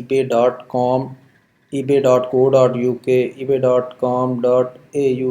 ebay.com, ebay.co.uk, ebay.com.au,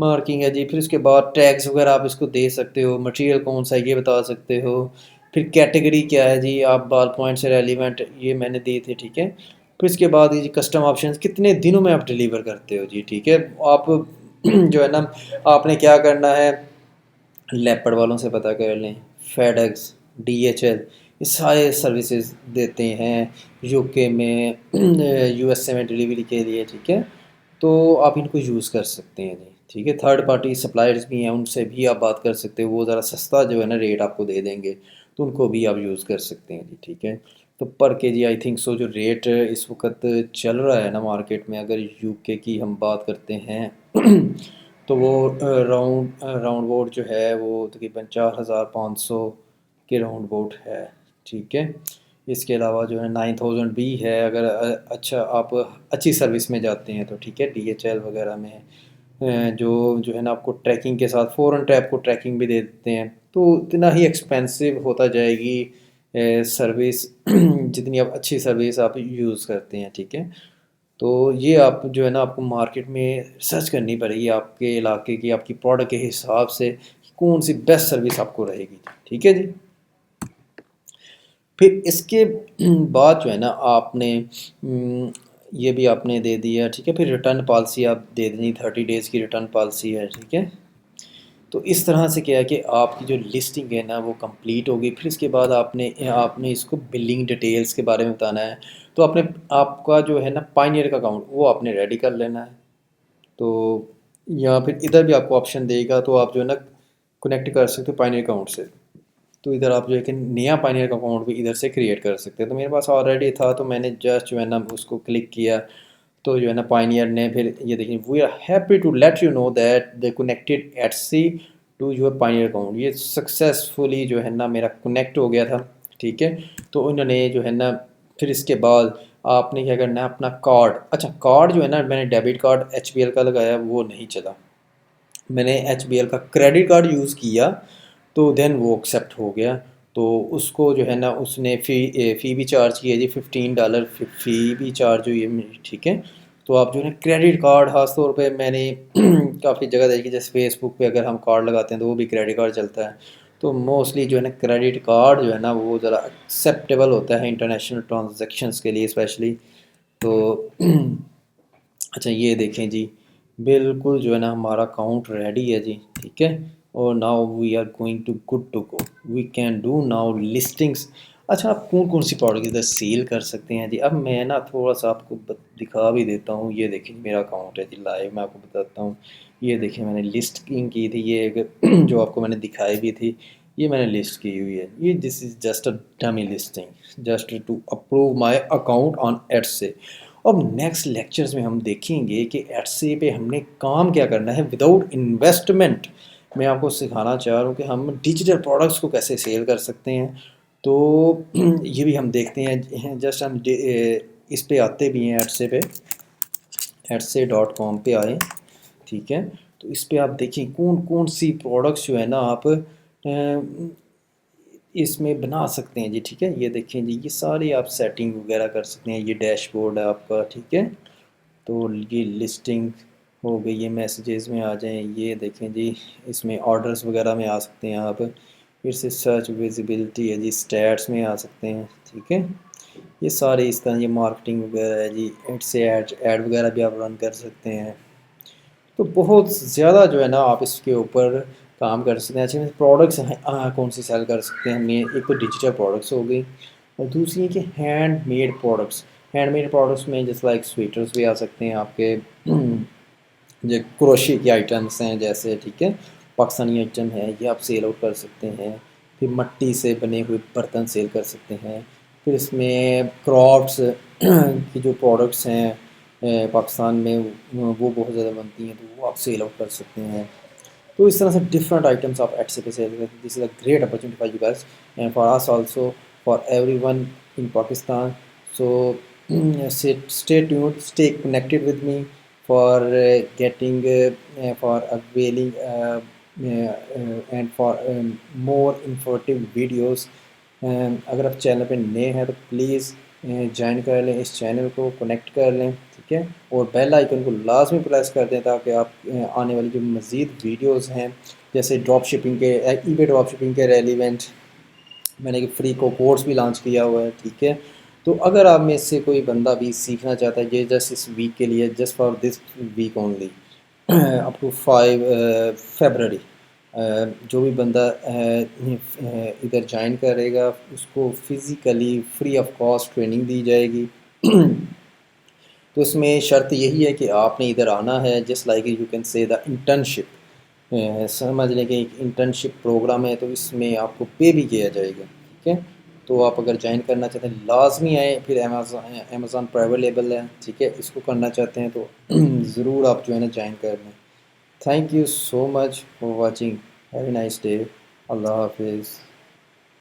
marking ہے جی. پھر اس کے بعد ٹیگس وغیرہ آپ اس کو دے سکتے ہو. مٹیریل کون سا ہے یہ بتا سکتے ہو. پھر کیٹیگری کیا ہے جی, آپ بال پوائنٹ سے ریلیونٹ یہ میں نے دی تھی, ٹھیک ہے. پھر اس کے بعد جی کسٹم آپشنز کتنے دنوں میں آپ ڈیلیور کرتے ہو جی, ٹھیک ہے. آپ جو ہے نا آپ نے کیا کرنا ہے, لیپڈ والوں سے پتہ کر لیں. FedEx, D H L, یہ سارے سروسز دیتے ہیں یو کے میں, یو ایس اے میں ڈیلیوری کے لیے, ٹھیک ہے. تو آپ ان کو یوز کر سکتے ہیں جی, ٹھیک ہے. تھرڈ پارٹی سپلائرز بھی ہیں, ان سے بھی آپ بات کر سکتے ہو, وہ ذرا سستا جو ہے نا ریٹ آپ کو دے دیں گے, تو ان کو بھی آپ یوز کر سکتے ہیں جی, ٹھیک ہے. تو پر کے جی آئی تھنک سو جو ریٹ اس وقت چل رہا ہے نا مارکیٹ میں, اگر یو کے کی ہم بات کرتے ہیں تو وہ راؤنڈ بوٹ جو ہے وہ تقریباً 4,500 کے راؤنڈ بوٹ ہے, ٹھیک ہے. اس کے علاوہ جو ہے 9,000 بھی ہے اگر اچھا آپ اچھی سروس میں جاتے ہیں تو, ٹھیک ہے. ڈی ایچ ایل وغیرہ میں جو ہے نا آپ کو ٹریکنگ کے ساتھ فوراً ٹیپ کو ٹریکنگ بھی دے دیتے ہیں, تو اتنا ہی ایکسپینسو ہوتا جائے گی سروس جتنی آپ اچھی سروس آپ یوز کرتے ہیں, ٹھیک ہے. تو یہ آپ جو ہے نا آپ کو مارکیٹ میں ریسرچ کرنی پڑے گی آپ کے علاقے کی, آپ کی پروڈکٹ کے حساب سے کون سی بیسٹ سروس آپ کو رہے گی, ٹھیک ہے جی. پھر اس کے بعد جو ہے نا آپ نے یہ بھی آپ نے دے دیا, ٹھیک ہے. پھر ریٹرن پالیسی آپ دے دیں, 30 days کی ریٹرن پالیسی ہے, ٹھیک ہے. تو اس طرح سے کیا ہے کہ آپ کی جو لسٹنگ ہے نا وہ کمپلیٹ ہوگی. پھر اس کے بعد آپ نے اس کو بلنگ ڈیٹیلز کے بارے میں بتانا ہے. تو آپ کا جو ہے نا پائنیئر کا اکاؤنٹ وہ آپ نے ریڈی کر لینا ہے. تو یا پھر ادھر بھی آپ کو آپشن دے گا, تو آپ جو ہے نا کنیکٹ کر سکتے ہو پائنیئر اکاؤنٹ سے. تو ادھر آپ جو ہے کہ نیا پائنیئر کا اکاؤنٹ بھی ادھر سے کریٹ کر سکتے ہیں. تو میرے پاس آلریڈی تھا, تو میں نے جسٹ جو ہے نا اس کو کلک کیا, تو جو ہے نا پائنیئر نے پھر یہ دیکھیں, we are happy to let you know that they connected at C to your Payoneer account. یہ سکسیزفلی جو ہے نا میرا کنیکٹ ہو گیا تھا, ٹھیک ہے. تو انہوں نے جو ہے نا پھر اس کے بعد آپ نے کیا کرنا ہے اپنا کارڈ, اچھا کارڈ جو ہے نا میں نے debit card H B L کا لگایا, وہ نہیں چلا. میں نے ایچ بی ایل کا کریڈٹ کارڈ یوز کیا, تو دین وہ ایکسیپٹ ہو گیا. تو اس کو جو ہے نا اس نے فی بھی چارج کی ہے جی, $15 فی بھی چارج ہوئی ہے, ٹھیک ہے. تو آپ جو ہے نا کریڈٹ کارڈ خاص طور پہ میں نے کافی جگہ دیکھی, جیسے فیس بک پہ اگر ہم کارڈ لگاتے ہیں تو وہ بھی کریڈٹ کارڈ چلتا ہے. تو موسٹلی جو ہے نا کریڈٹ کارڈ جو ہے نا وہ ذرا ایکسیپٹیبل ہوتا ہے انٹرنیشنل ٹرانزیکشنز کے لیے اسپیشلی. تو اچھا یہ دیکھیں جی, بالکل جو ہے نا ہمارا اکاؤنٹ ریڈی ہے جی, ٹھیک ہے. اور now we are going to good to go, we can do now listings. اچھا آپ کون سی پروڈکٹ ادھر سیل کر سکتے ہیں جی. اب میں نا تھوڑا سا آپ کو دکھا بھی دیتا ہوں. یہ دیکھیں میرا اکاؤنٹ ہے جی لائیو, میں آپ کو بتاتا ہوں. یہ دیکھیں میں نے لسٹنگ کی تھی, یہ جو آپ کو میں نے دکھائی بھی تھی, یہ میں نے لسٹ کی ہوئی ہے. یہ this is just a dummy listing just to approve my account on Etsy. اب نیکسٹ لیکچرز میں ہم دیکھیں گے کہ ایٹسے پہ ہم نے کام کیا کرنا ہے وداؤٹ انویسٹمنٹ. میں آپ کو سکھانا چاہ رہا ہوں کہ ہم ڈیجیٹل پروڈکٹس کو کیسے سیل کر سکتے ہیں. تو یہ بھی ہم دیکھتے ہیں, جسٹ ہم اس پہ آتے بھی ہیں, ایٹسے.com پہ آئیں, ٹھیک ہے. تو اس پہ آپ دیکھیں کون سی پروڈکٹس جو ہے نا آپ اس میں بنا سکتے ہیں جی, ٹھیک ہے. یہ دیکھیں جی, یہ ساری آپ سیٹنگ وغیرہ کر سکتے ہیں. یہ ڈیش بورڈ ہے آپ کا, ٹھیک ہے. تو یہ لسٹنگ ہو گئی, یہ میسیجز میں آ جائیں. یہ دیکھیں جی, اس میں آرڈرز وغیرہ میں آ سکتے ہیں آپ. پھر سے سرچ ویزیبلٹی ہے جی, اسٹیٹس میں آ سکتے ہیں, ٹھیک ہے. یہ سارے اس طرح یہ مارکیٹنگ وغیرہ ہے جی, ایڈ وغیرہ بھی آپ رن کر سکتے ہیں. تو بہت زیادہ جو ہے نا آپ اس کے اوپر کام کر سکتے ہیں. اچھا پروڈکٹس کون سی سیل کر سکتے ہیں ہم, یہ ایک تو ڈیجیٹل پروڈکٹس ہو گئی, اور دوسری ہے کہ hand made products. Hand made products میں جیسے لائک سویٹرز بھی آ سکتے ہیں آپ کے, جو کروشے کی آئٹمس ہیں جیسے, ٹھیک ہے. پاکستانی آئٹم ہے, یہ آپ سیل آؤٹ کر سکتے ہیں. پھر مٹی سے بنے ہوئے برتن سیل کر سکتے ہیں. پھر اس میں کرافٹس کی جو پروڈکٹس ہیں پاکستان میں وہ بہت زیادہ بنتی ہیں, تو وہ آپ سیل آؤٹ کر سکتے ہیں. تو اس طرح سے ڈفرنٹ آئٹمس آپ ایٹسے پہ سیل کرتے ہیں. This is a great opportunity for you guys and for us also, for everyone in Pakistan. So stay tuned, stay connected with me for getting for availing and for more informative videos. اگر آپ channel پہ نئے ہیں تو please join کر لیں, اس channel کو connect کر لیں, ٹھیک ہے. ٹھیک ہے، اور بیل آئیکن کو لازمی پریس کر دیں تاکہ آپ آنے والی جو مزید ویڈیوز ہیں جیسے ڈراپ شپنگ کے ای بے ڈراپ شپنگ کے ریلیونٹ میں نے فری کو کورس بھی لانچ کیا ہوا ہے، ٹھیک ہے. تو اگر آپ میں سے کوئی بندہ بھی سیکھنا چاہتا ہے یہ جسٹ اس ویک کے لیے، just for this week only up to 5 February, جو بھی بندہ ادھر جوائن کرے گا اس کو physically free of cost training دی جائے گی. تو اس میں شرط یہی ہے کہ آپ نے ادھر آنا ہے، just like you can say the internship, سمجھ لیں کہ ایک انٹرنشپ پروگرام ہے تو اس میں آپ کو پے بھی کیا جائے گا، ٹھیک ہے. تو آپ اگر جوائن کرنا چاہتے ہیں لازمی آئیں. پھر امیزون پرائیویٹ لیبل ہے، ٹھیک ہے، اس کو کرنا چاہتے ہیں تو ضرور آپ جو ہے نا جوائن کر لیں. Thank you so much for watching. Have a nice day. Allah حافظ.